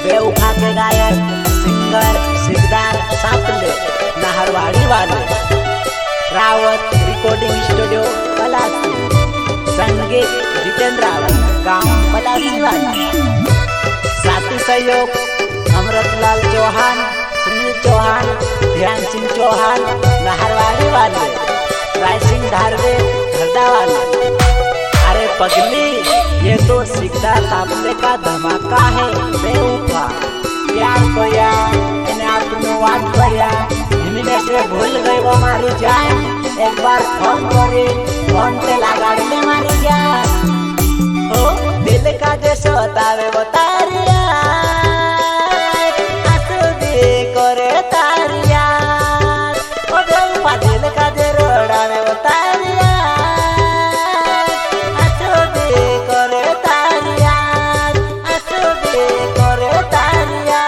बेवफा के गायक सिंगर सिकदार सापले नाहरवाड़ी वाले रावत रिकॉर्डिंग स्टूडियो पलासी संगीत जितेंद्र गांव पलासी वाला साथी सहयोग अमृतलाल चौहान सुनील चौहान ध्यान सिंह चौहान नाहरवाड़ी वाले राय सिंह धारवे हरदा वाले। अरे पगली ये तो सिकदार सापले का धमाका है बेवफा प्यार कोया इन्हें आपने वाट भरिया इन्हें से भूल गए वो मारी जान एक बार फोन करे फोन पे लगा ले मारी जान ओ दिल का जैसे बतावे वो तारिया आंसू दे करे तारिया ओ बेवफा दिल का जे रोड़ावे वो तारिया आंसू दे करे तारिया आंसू दे करे तारिया।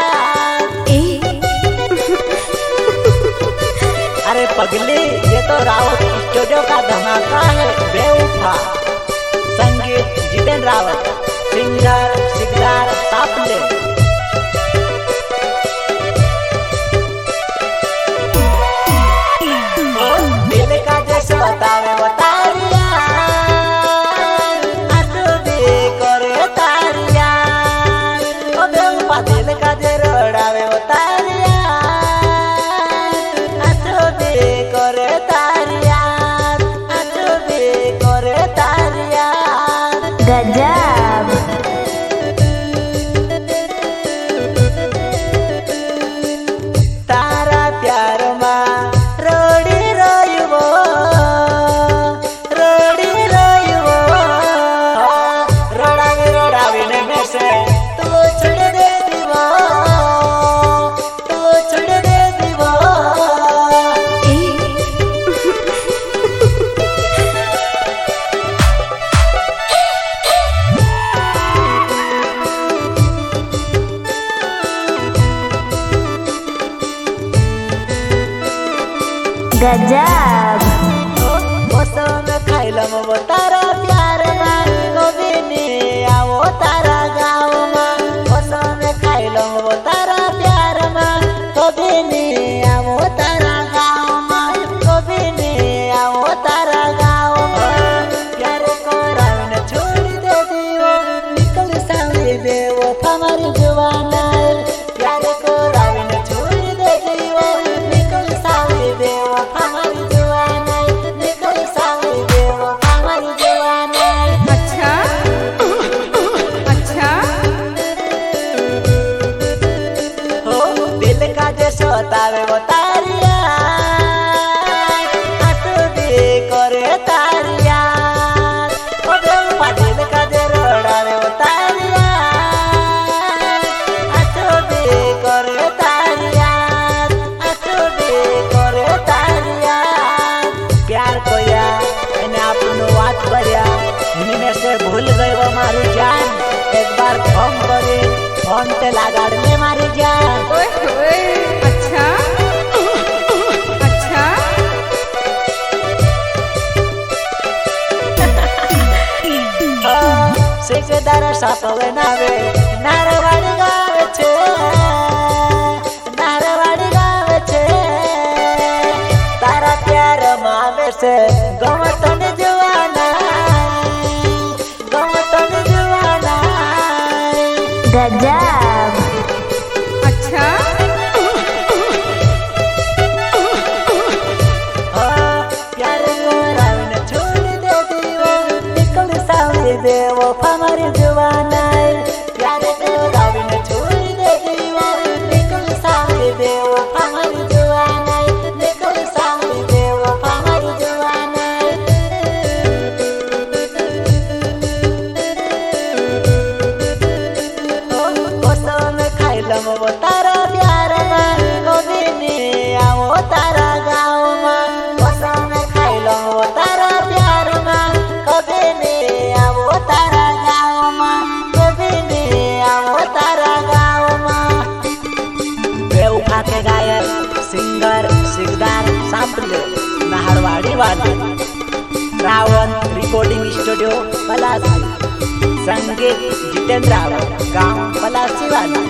अरे पगली ये तो रावत स्टूडियो का धमाका है बेवफा संगीत जितेंद्र रावत सिंगर सिकदार सापले। दिल का जैसे बतावे वो तारिया आंसू दे करे तारिया ओ बेवफा दिल का जे रोड़ावे वो तारिया करे तारिया आंसू दे करे तारिया। गजब तारा प्यार मा रोड़ी रोयुवो रोड़ावी ने में से तू छोड़ दे दीवो तू छोड़ दे दीवो। गजब मौसम खाइलम वो तारा प्यार मा कभी नहीं आओ तारा गाँव मा मौसम खाइलम वो तारा प्यार मा कभी नहीं आओ तारा गाँव मा कभी नहीं आओ तारा गाँव मा प्यार को रावण छोड़ दे दियो निकल सामने बेवो हमारी जवाना प्यार को रावण छोड़ दे दियो निकल सामने बेवो हमारी जवाना निकल सामने बेवो हमारी जवाना। अच्छा अच्छा हो दिल का जैसे बतावे वो तारिया आंसू दे करे तारिया ओ बेवफा दिल का जे रोड़ावे वो तारिया आंसू दे करे तारिया आंसू दे करे तारिया। प्यार कोया इन्हें आपने वाट भरिया इन्हें से भूल गए वो मारी जान एक बार फोन करे फोन पे लगा ले मारी जान। ओए ओए अच्छा अच्छा सिकदार सापवे नावे नारवाड़ी गावे छे नारवाड़ी गावे छे तारा प्यार मावे से गमतन जवाना गमतन जवाना। गजब अच्छा प्यार को रावण छोड़ दे दियो निकल सामने बेवो हमारी जवाना प्यार को रावण छोड़ दे दियो निकल सामने बेवो हमारी जवाना निकल सामने बेवो हमारी जवाना। मौसम खाइलम वो तारा प्यार मा कभी नहीं आओ तारा गाँव मा मौसम खाइलम वो तारा प्यार मा कभी नहीं आओ तारा गाँव मा कभी नहीं आओ तारा गाँव मा। बेवफा के गायक सिंगर सिकदार सापले नाहरवाड़ी वाले रावत रिकॉर्डिंग स्टूडियो पलासी संगीत जितेंद्र गांव पलासी वाला।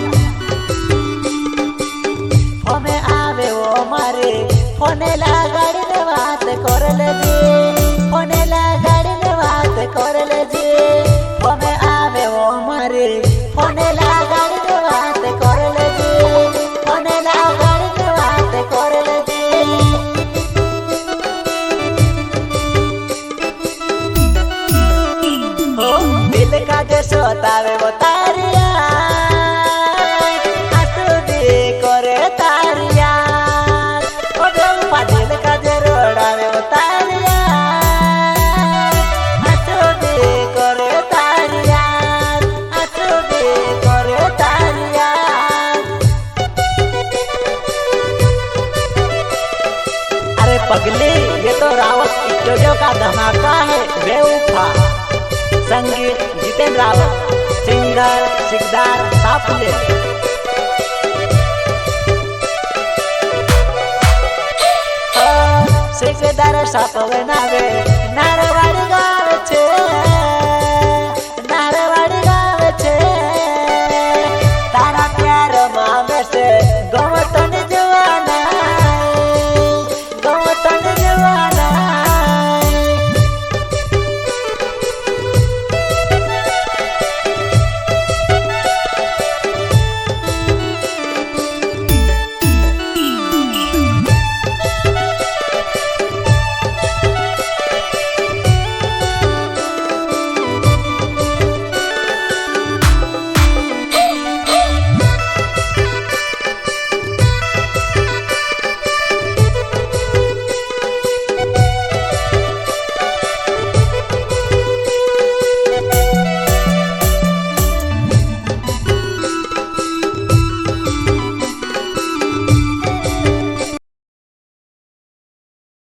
हमें आवे वो मारे फोने लगाड़ी ने बात कर ले जी फोने लगाड़ी ने बात कर ले जी हमें आवे वो मारे फोने लगाड़ी ने बात कर ले जी फोने लगाड़ी ने बात कर ले जी हो दिल का जो सोतावे वो तारिया आंसू दे करे तारिया ओ डोंपा दिल का जो रोड़ावे वो तारिया आंसू दे करे तारिया आंसू दे करे तारिया अरे पगली ये तो रावत स्टूडियो का धमाका है बेवफा संगीत जितेंद्र रावत सिंगर सिकदार सापले सिकदार सापवे नावे नारवाड़ी